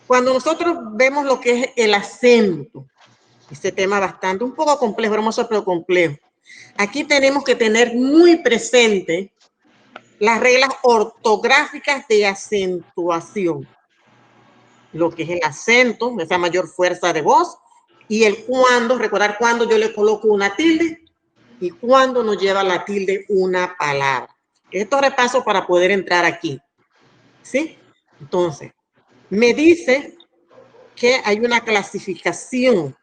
Cuando nosotros vemos lo que es el acento, este tema bastante, un poco complejo, hermoso, pero complejo. Aquí tenemos que tener muy presente las reglas ortográficas de acentuación. Lo que es el acento, esa mayor fuerza de voz, y el cuándo, recordar cuándo yo le coloco una tilde y cuándo nos lleva la tilde una palabra. Esto repaso para poder entrar aquí. ¿Sí? Entonces, me dice que hay una clasificación.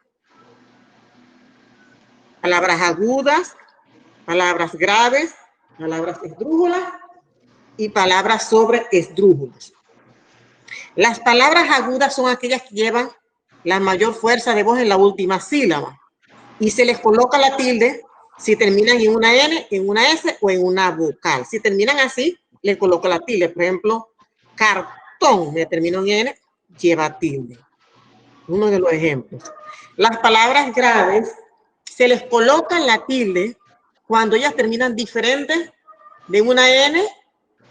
Palabras agudas, palabras graves, palabras esdrújulas y palabras sobre esdrújulas. Las palabras agudas son aquellas que llevan la mayor fuerza de voz en la última sílaba y se les coloca la tilde si terminan en una N, en una S o en una vocal. Si terminan así, le coloco la tilde. Por ejemplo, cartón, me termino en N, lleva tilde. Uno de los ejemplos. Las palabras graves se les coloca la tilde cuando ellas terminan diferentes de una N,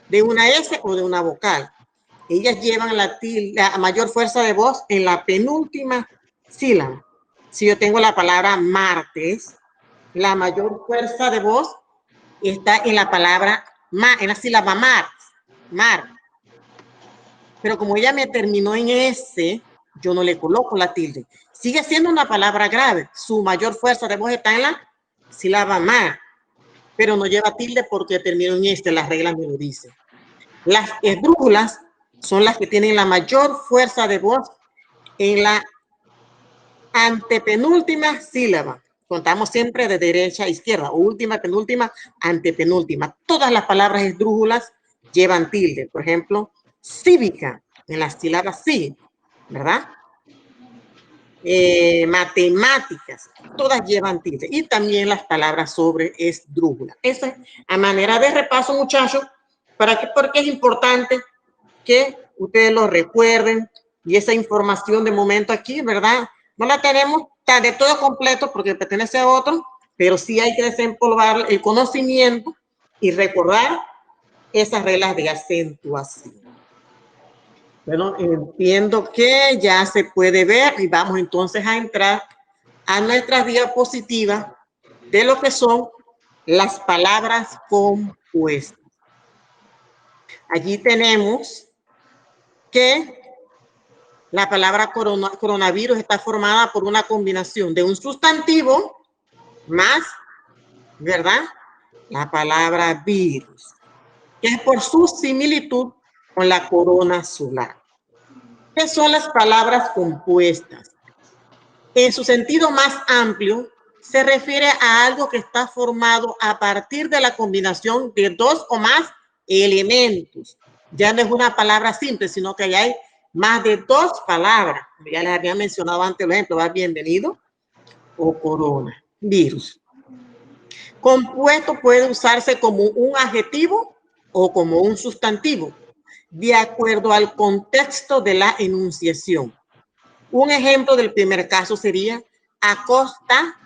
de una S o de una vocal. Ellas llevan la tilde, la mayor fuerza de voz en la penúltima sílaba. Si yo tengo la palabra martes, la mayor fuerza de voz está en la palabra en la sílaba mar. Pero como ella me terminó en S, yo no le coloco la tilde. Sigue siendo una palabra grave. Su mayor fuerza de voz está en la sílaba mar, pero no lleva tilde porque terminó en S, las reglas me lo dicen. Las esdrújulas son las que tienen la mayor fuerza de voz en la antepenúltima sílaba. Contamos siempre de derecha a izquierda, última, penúltima, antepenúltima. Todas las palabras esdrújulas llevan tilde. Por ejemplo, cívica, en la sílaba sí, ¿verdad? Matemáticas, todas llevan tilde. Y también las palabras sobre esdrújula. Esa es a manera de repaso, muchachos, porque es importante que ustedes lo recuerden y esa información de momento aquí, ¿verdad? No la tenemos de todo completo porque pertenece a otro, pero sí hay que desempolvar el conocimiento y recordar esas reglas de acentuación. Bueno, entiendo que ya se puede ver y vamos entonces a entrar a nuestras diapositivas de lo que son las palabras compuestas. Allí tenemos que la palabra coronavirus está formada por una combinación de un sustantivo más, ¿verdad? La palabra virus, que es por su similitud con la corona solar. ¿Qué son las palabras compuestas? En su sentido más amplio, se refiere a algo que está formado a partir de la combinación de dos o más elementos. Ya no es una palabra simple, sino que ya hay más de dos palabras. Ya les había mencionado antes el ejemplo, ¿va? Bienvenido o corona, virus. Compuesto puede usarse como un adjetivo o como un sustantivo, de acuerdo al contexto de la enunciación. Un ejemplo del primer caso sería Acosta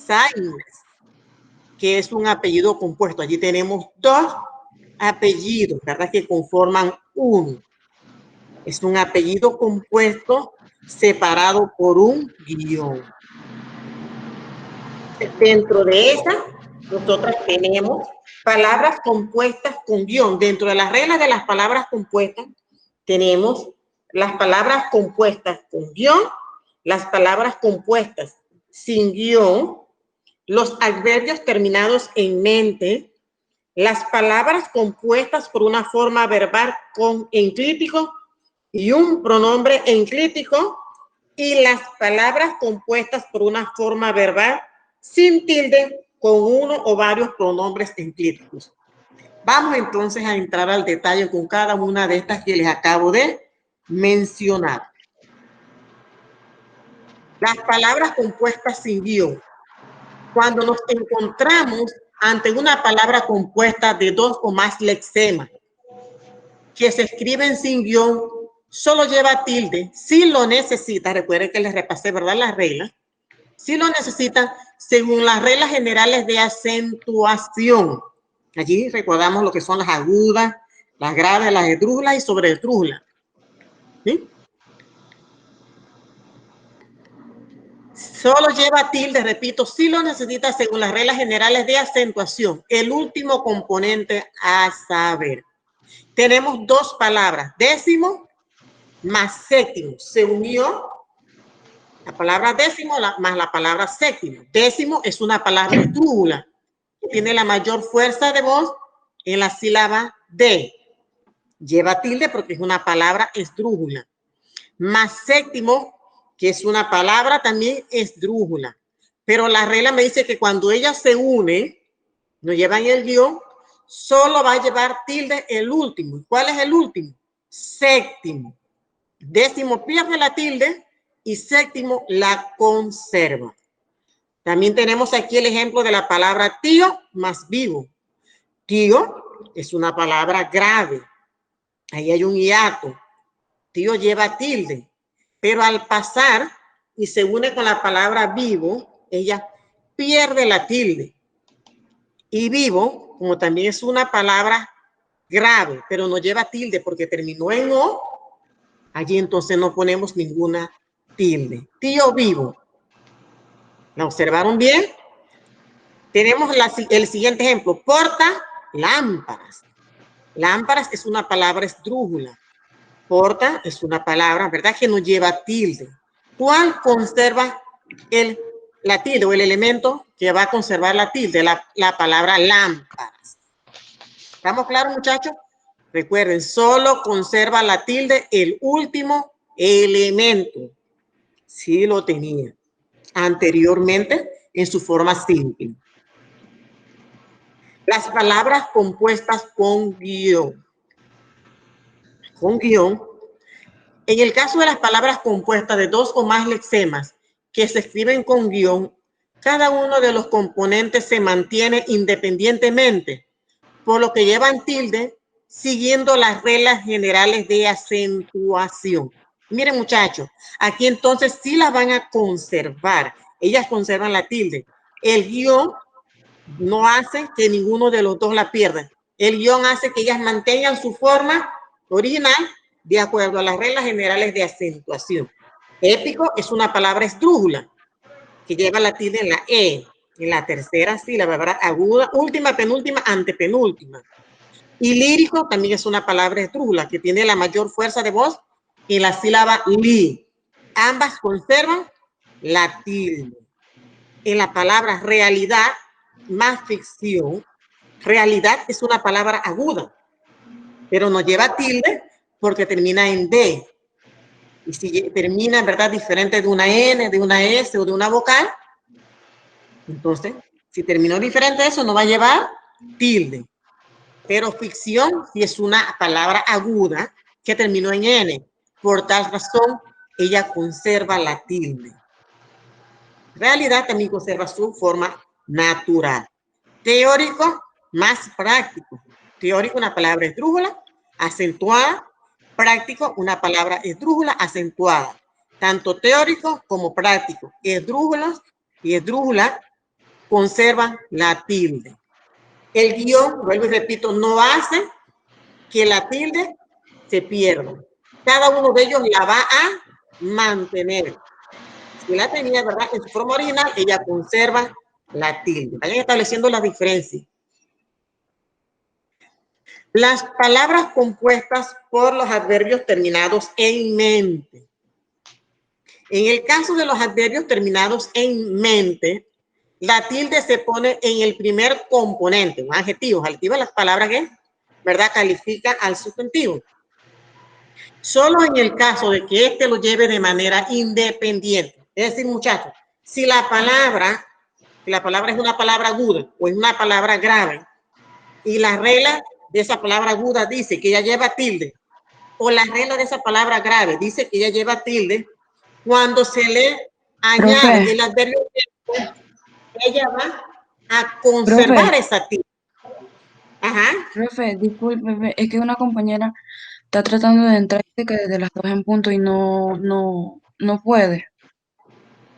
Sáenz, que es un apellido compuesto. Allí tenemos dos apellidos, ¿verdad? Que conforman uno. Es un apellido compuesto separado por un guión. Dentro de esa, nosotros tenemos palabras compuestas con guión. Dentro de las reglas de las palabras compuestas, tenemos las palabras compuestas con guión, las palabras compuestas sin guión, los adverbios terminados en mente, las palabras compuestas por una forma verbal con enclítico y un pronombre enclítico, y las palabras compuestas por una forma verbal sin tilde con uno o varios pronombres enclíticos. Vamos entonces a entrar al detalle con cada una de estas que les acabo de mencionar. Las palabras compuestas sin guión. Cuando nos encontramos ante una palabra compuesta de dos o más lexemas que se escriben sin guión, solo lleva tilde si lo necesita. Recuerden que les repasé, ¿verdad?, las reglas. Si lo necesitan según las reglas generales de acentuación. Allí recordamos lo que son las agudas, las graves, las esdrújulas y sobreesdrújulas. ¿Sí? Solo lleva tilde, repito, si lo necesita según las reglas generales de acentuación. El último componente a saber. Tenemos dos palabras, décimo más séptimo. Se unió la palabra décimo más la palabra séptimo. Décimo es una palabra esdrújula. Tiene la mayor fuerza de voz en la sílaba D. Lleva tilde porque es una palabra esdrújula. Más séptimo, que es una palabra también esdrújula. Pero la regla me dice que cuando ella se une, no llevan el guión, solo va a llevar tilde el último. ¿Cuál es el último? Séptimo. Décimo pierde la tilde y séptimo la conserva. También tenemos aquí el ejemplo de la palabra tío más vivo. Tío es una palabra grave. Ahí hay un hiato. Tío lleva tilde, pero al pasar y se une con la palabra vivo, ella pierde la tilde. Y vivo, como también es una palabra grave, pero no lleva tilde porque terminó en O, allí entonces no ponemos ninguna tilde. Tío vivo. ¿La observaron bien? Tenemos el siguiente ejemplo. Porta lámparas. Lámparas es una palabra esdrújula. Porta es una palabra, ¿verdad? Que no lleva tilde. ¿Cuál conserva la tilde o el elemento que va a conservar la tilde? La palabra lámparas. ¿Estamos claros, muchachos? Recuerden, solo conserva la tilde el último elemento. Sí lo tenía anteriormente en su forma simple. Las palabras compuestas con guión. Con guión. En el caso de las palabras compuestas de dos o más lexemas que se escriben con guión, cada uno de los componentes se mantiene independientemente, por lo que llevan tilde siguiendo las reglas generales de acentuación. Miren, muchachos, aquí entonces sí las van a conservar. Ellas conservan la tilde. El guión no hace que ninguno de los dos la pierda. El guión hace que ellas mantengan su forma original de acuerdo a las reglas generales de acentuación. Épico es una palabra esdrújula que lleva la tilde en la E, en la tercera sílaba, ¿verdad? Aguda, última, penúltima, antepenúltima. Y lírico también es una palabra esdrújula que tiene la mayor fuerza de voz en la sílaba li. Ambas conservan la tilde. En la palabra realidad más ficción, realidad es una palabra aguda, pero no lleva tilde porque termina en D. Y si termina, ¿verdad?, diferente de una N, de una S o de una vocal, entonces, si terminó diferente de eso, no va a llevar tilde. Pero ficción sí es una palabra aguda que terminó en N. Por tal razón, ella conserva la tilde. Realidad también conserva su forma natural. Teórico más práctico. Teórico, una palabra esdrújula, acentuada. Práctico, una palabra esdrújula, acentuada. Tanto teórico como práctico. Esdrújulas y esdrújula conservan la tilde. El guión, vuelvo y repito, no hace que la tilde se pierda. Cada uno de ellos la va a mantener. Si la tenía, ¿verdad?, en su forma original, ella conserva la tilde. Vayan estableciendo la diferencia. Las palabras compuestas por los adverbios terminados en mente. En el caso de los adverbios terminados en mente, la tilde se pone en el primer componente, un adjetivo. Adjetivo es la palabra que, ¿verdad?, califica al sustantivo. Solo en el caso de que éste lo lleve de manera independiente. Es decir, muchachos, si la palabra es una palabra aguda o es una palabra grave y la regla de esa palabra aguda dice que ella lleva tilde o la regla de esa palabra grave dice que ella lleva tilde, cuando se le añade Profe, el adverbio, ella va a conservar esa tilde. Ajá. profe, disculpe, es que una compañera está tratando de entrar y dice que desde las 2 en punto y no puede.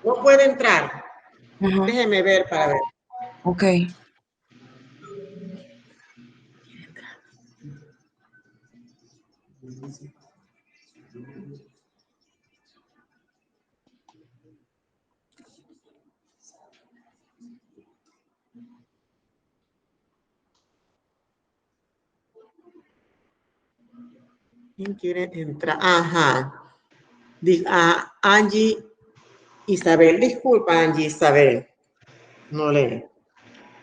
No puede entrar. Ajá, Déjeme ver para ver. ok. ¿Quién quiere entrar? Ajá. Angie Isabel. Disculpa, Angie Isabel. No le.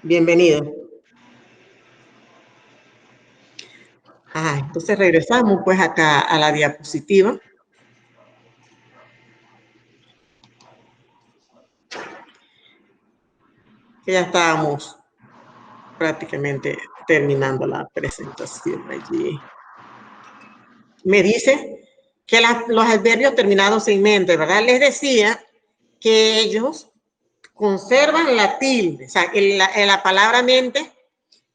Bienvenido. Entonces regresamos pues acá a la diapositiva. Que ya estábamos prácticamente terminando la presentación allí. Me dice que los adverbios terminados en mente, ¿verdad? Les decía que ellos conservan la tilde, o sea, en la palabra mente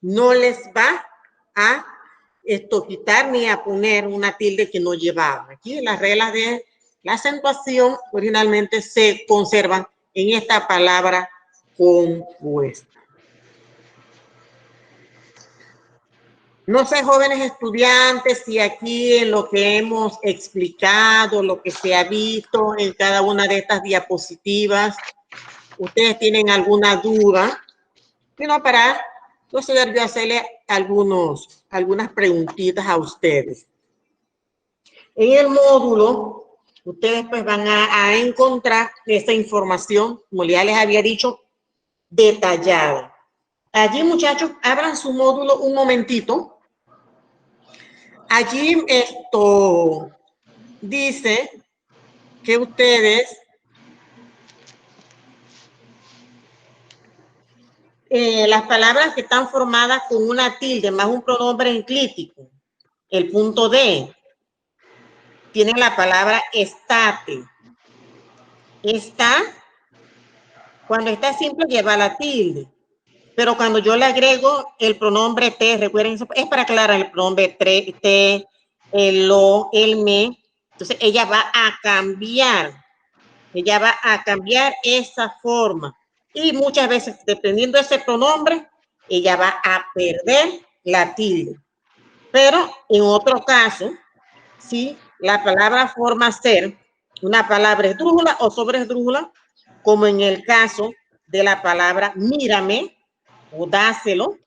no les va a quitar ni a poner una tilde que no llevaba. Aquí las reglas de la acentuación originalmente se conservan en esta palabra compuesta. No sé, jóvenes estudiantes, si aquí en lo que hemos explicado, lo que se ha visto en cada una de estas diapositivas, ustedes tienen alguna duda, sino para proceder yo a hacerle algunas preguntitas a ustedes. En el módulo, ustedes pues van a encontrar esta información, como ya les había dicho, detallada. Allí, muchachos, abran su módulo un momentito. Allí esto dice que ustedes las palabras que están formadas con una tilde más un pronombre enclítico, el punto D, tienen la palabra estate. Está, cuando está simple lleva la tilde, pero cuando yo le agrego el pronombre te, recuerden, es para aclarar el pronombre te, el lo, el me, entonces ella va a cambiar esa forma. Y muchas veces, dependiendo de ese pronombre, ella va a perder la tilde. Pero en otro caso, si la palabra forma ser una palabra esdrújula o sobresdrújula, como en el caso de la palabra mírame o dáselo,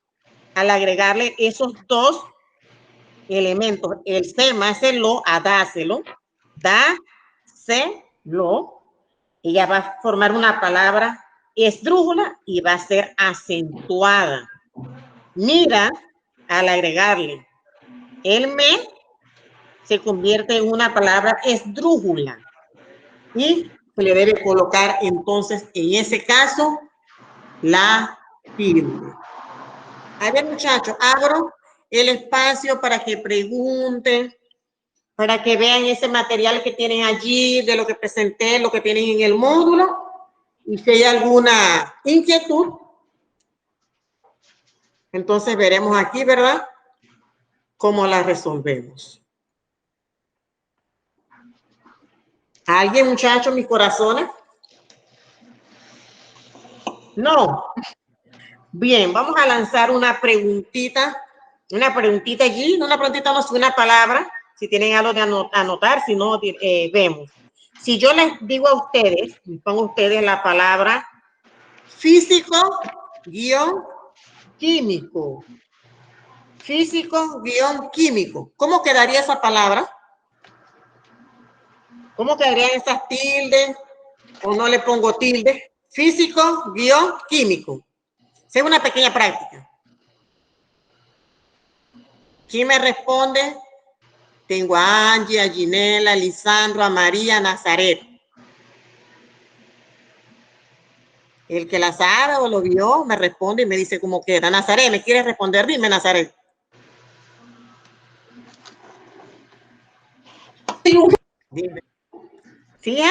al agregarle esos dos elementos, el se más el lo, a dáselo, dáselo, ella va a formar una palabra esdrújula y va a ser acentuada. Mira, al agregarle el me, se convierte en una palabra esdrújula y se le debe colocar entonces en ese caso la tilde. A ver, muchachos, abro el espacio para que pregunten, para que vean ese material que tienen allí, de lo que presenté, lo que tienen en el módulo. Y si hay alguna inquietud, entonces veremos aquí, ¿verdad?, cómo la resolvemos. ¿Alguien, muchachos, mis corazones? No. Bien, vamos a lanzar una preguntita allí, no una preguntita, no, una palabra, si tienen algo de anotar, si no, vemos. Si yo les digo a ustedes, pongo a ustedes la palabra físico-químico. Físico-químico. ¿Cómo quedaría esa palabra? ¿Cómo quedarían esas tildes? ¿O no le pongo tilde? Físico-químico. Es una pequeña práctica. ¿Quién me responde? Tengo a Angie, a Ginela, a Lisandro, a María, a Nazaret. El que la sabe o lo vio me responde y me dice cómo queda. Nazaret, ¿me quieres responder? Dime, Nazaret. Dime. ¿Sí?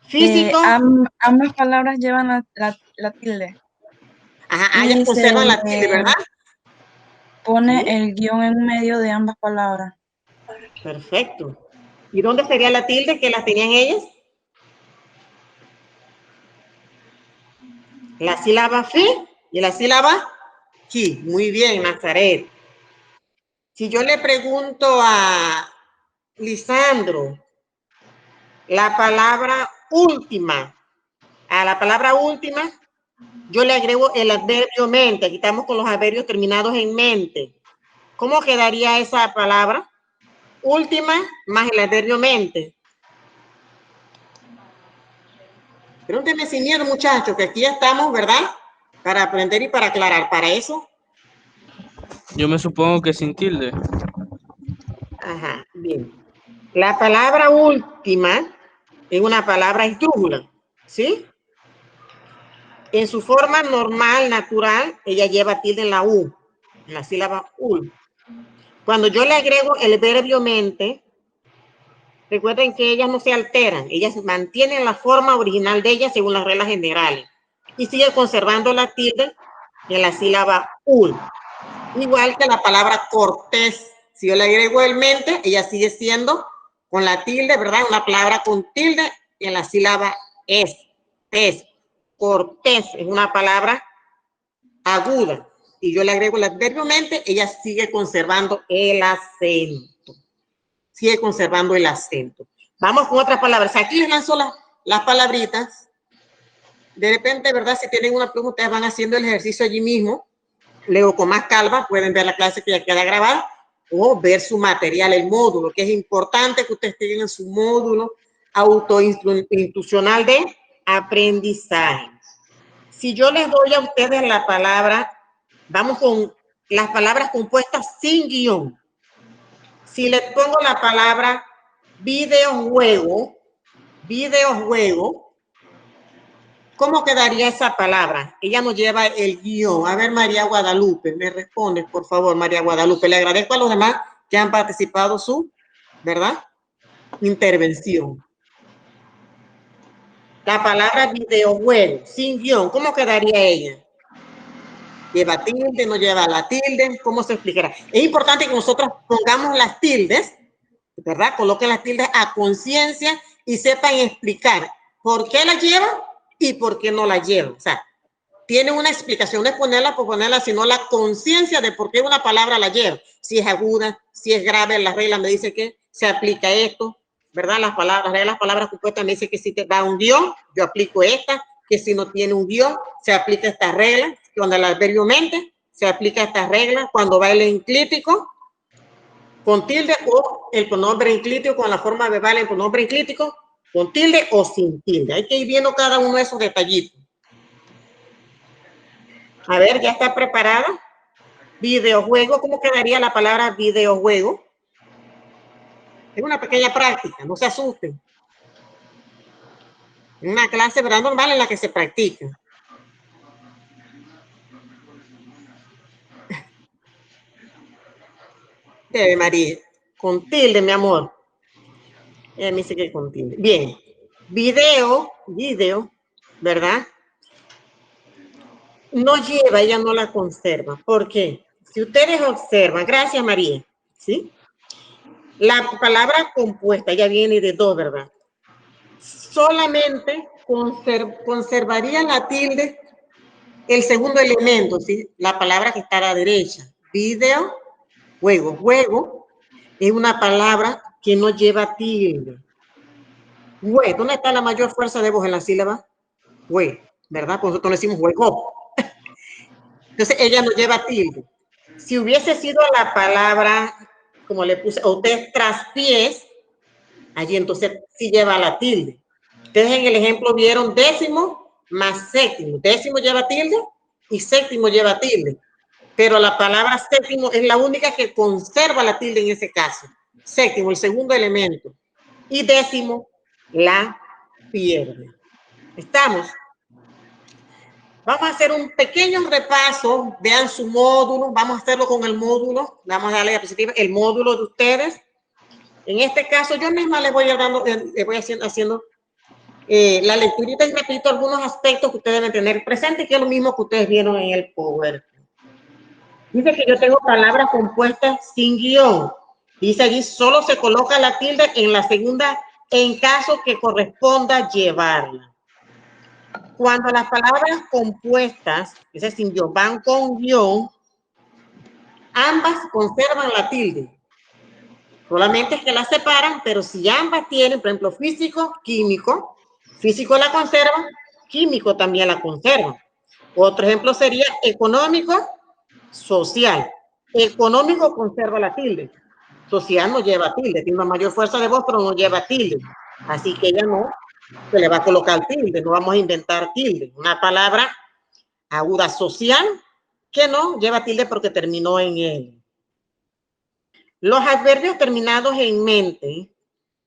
Físico. Ambas palabras llevan la tilde. Ajá, ellas conservan la tilde, ¿verdad? Pone ¿sí? El guión en medio de ambas palabras. Perfecto. ¿Y dónde sería la tilde que las tenían ellas? La sílaba fi y la sílaba ki. Muy bien, Nazaret. Si yo le pregunto a Lisandro, la palabra última, a la palabra última, yo le agrego el adverbio mente. Aquí estamos con los adverbios terminados en mente. ¿Cómo quedaría esa palabra? última más el adverbio mente. Pregúntenme sin miedo, muchachos, que aquí estamos, ¿verdad? Para aprender y para aclarar. Para eso. Yo me supongo que sin tilde. Ajá, bien. La palabra última es una palabra esdrújula, ¿sí? En su forma normal, natural, ella lleva tilde en la U, en la sílaba U. Cuando yo le agrego el verbio mente, recuerden que ellas no se alteran, ellas mantienen la forma original de ellas según las reglas generales y siguen conservando la tilde en la sílaba U. Igual que la palabra cortés, si yo le agrego el mente, ella sigue siendo con la tilde, ¿verdad? Una palabra con tilde en la sílaba es. Cortés es una palabra aguda y yo le agrego el adverbio mente, ella sigue conservando el acento. Sigue conservando el acento. Vamos con otras palabras. Aquí les lanzo las palabritas. De repente, ¿verdad? Si tienen una pregunta, ustedes van haciendo el ejercicio allí mismo. Luego, con más calma, pueden ver la clase que ya queda grabada o ver su material, el módulo, que es importante que ustedes tengan su módulo autoinstitucional de aprendizaje. Si yo les doy a ustedes la palabra, vamos con las palabras compuestas sin guión. Si les pongo la palabra videojuego, ¿cómo quedaría esa palabra? Ella nos lleva el guión. A ver, María Guadalupe, me responde, por favor, María Guadalupe. Le agradezco a los demás que han participado su, ¿verdad? Intervención. La palabra videojuego, sin guión, ¿cómo quedaría ella? ¿Lleva tilde, no lleva la tilde? ¿Cómo se explicará? Es importante que nosotros pongamos las tildes, ¿verdad? Coloquen las tildes a conciencia y sepan explicar por qué la lleva y por qué no la lleva. O sea, tiene una explicación, no es ponerla por ponerla, sino la conciencia de por qué una palabra la lleva. Si es aguda, si es grave, la regla me dice que se aplica esto, ¿verdad? Las palabras compuestas me dice que si te da un guión, yo aplico esta, que si no tiene un guión, se aplica esta regla. Cuando el adverbio mente, se aplica esta regla. Cuando va el enclítico, con tilde o el pronombre enclítico, con la forma verbal el pronombre enclítico, con tilde o sin tilde. Hay que ir viendo cada uno de esos detallitos. A ver, ¿ya está preparada? Videojuego, ¿cómo quedaría la palabra videojuego? Es una pequeña práctica, no se asusten. Una clase, ¿verdad? Normal en la que se practica. Debe, María. Con tilde, mi amor. Ella me dice que con tilde. Bien. Video, ¿verdad? No lleva, ella no la conserva. ¿Por qué? Si ustedes observan, gracias María, ¿sí? La palabra compuesta ya viene de dos, ¿verdad? Solamente conservaría la tilde el segundo elemento, ¿sí? La palabra que está a la derecha. Video, juego. Juego es una palabra que no lleva tilde. Hue, ¿dónde está la mayor fuerza de voz en la sílaba? Hue, ¿verdad? Por nosotros le decimos juego. Entonces, ella no lleva tilde. Si hubiese sido la palabra, como le puse, a usted traspiés, allí entonces sí lleva la tilde. Ustedes en el ejemplo vieron décimo más séptimo. Décimo lleva tilde y séptimo lleva tilde. Pero la palabra séptimo es la única que conserva la tilde en ese caso. Séptimo, el segundo elemento. Y décimo, la pierde. ¿Estamos? Vamos a hacer un pequeño repaso. Vean su módulo. Vamos a hacerlo con el módulo. Vamos a darle a diapositiva el módulo de ustedes. En este caso, yo misma les voy haciendo la lecturita y repito algunos aspectos que ustedes deben tener presentes, que es lo mismo que ustedes vieron en el PowerPoint. Dice que yo tengo palabras compuestas sin guión. Dice allí, solo se coloca la tilde en la segunda en caso que corresponda llevarla. Cuando las palabras compuestas, dice sin guión, van con guión, ambas conservan la tilde. Solamente es que las separan, pero si ambas tienen, por ejemplo, físico, químico, físico la conserva, químico también la conserva. Otro ejemplo sería económico, social. Económico conserva la tilde. social no lleva tilde, tiene una mayor fuerza de voz, pero no lleva tilde. Así que ella no se le va a colocar tilde, no vamos a inventar tilde. Una palabra aguda social que no lleva tilde porque terminó en él. Los adverbios terminados en mente,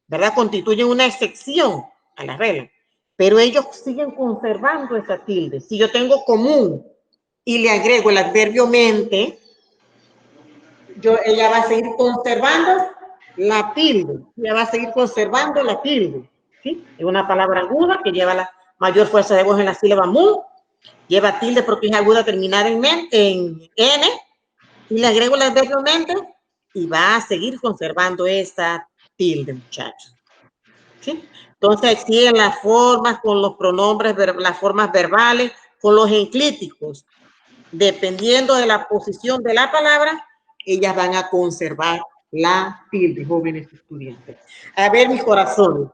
¿verdad? Constituyen una excepción a la regla, pero ellos siguen conservando esa tilde. Si yo tengo común y le agrego el adverbio mente, ella va a seguir conservando la tilde. Ella va a seguir conservando la tilde. ¿Sí? Es una palabra aguda que lleva la mayor fuerza de voz en la sílaba mu. Lleva tilde porque es aguda terminada en N. Y le agrego el adverbio mente y va a seguir conservando esta tilde, muchachos. ¿Sí? Entonces, sí, en las formas, con los pronombres, las formas verbales, con los enclíticos, dependiendo de la posición de la palabra, ellas van a conservar la tilde, jóvenes estudiantes. A ver, mis corazones,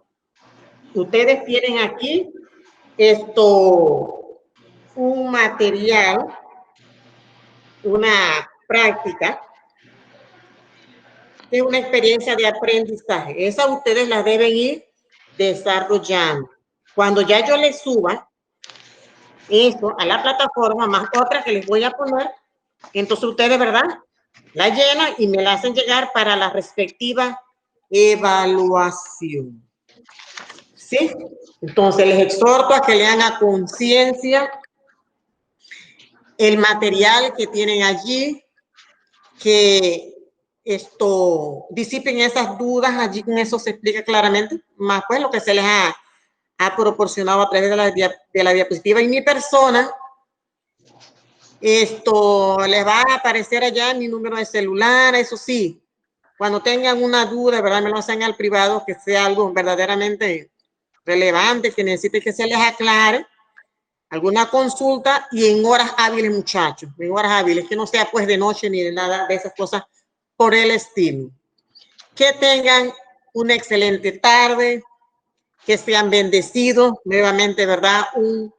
ustedes tienen aquí un material, una práctica, es una experiencia de aprendizaje. Esa ustedes la deben ir desarrollando. Cuando ya yo les suba eso a la plataforma, más otra que les voy a poner, entonces ustedes, ¿verdad?, la llenan y me la hacen llegar para la respectiva evaluación. ¿Sí? Entonces les exhorto a que lean a conciencia el material que tienen allí, que disipen esas dudas, allí con eso se explica claramente, más pues lo que se les ha proporcionado a través de la diapositiva. Y mi persona, les va a aparecer allá mi número de celular, eso sí, cuando tengan una duda, ¿verdad?, me lo hacen al privado, que sea algo verdaderamente relevante, que necesite que se les aclare, alguna consulta, y en horas hábiles, muchachos, en horas hábiles, que no sea pues de noche ni de nada de esas cosas por el estilo. Que tengan una excelente tarde, que sean bendecidos nuevamente, ¿verdad? Un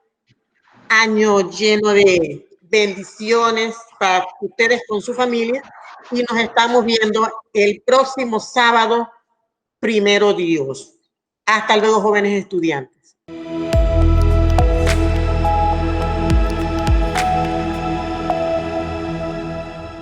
año lleno de bendiciones para ustedes con su familia, y nos estamos viendo el próximo sábado, primero Dios. Hasta luego, jóvenes estudiantes.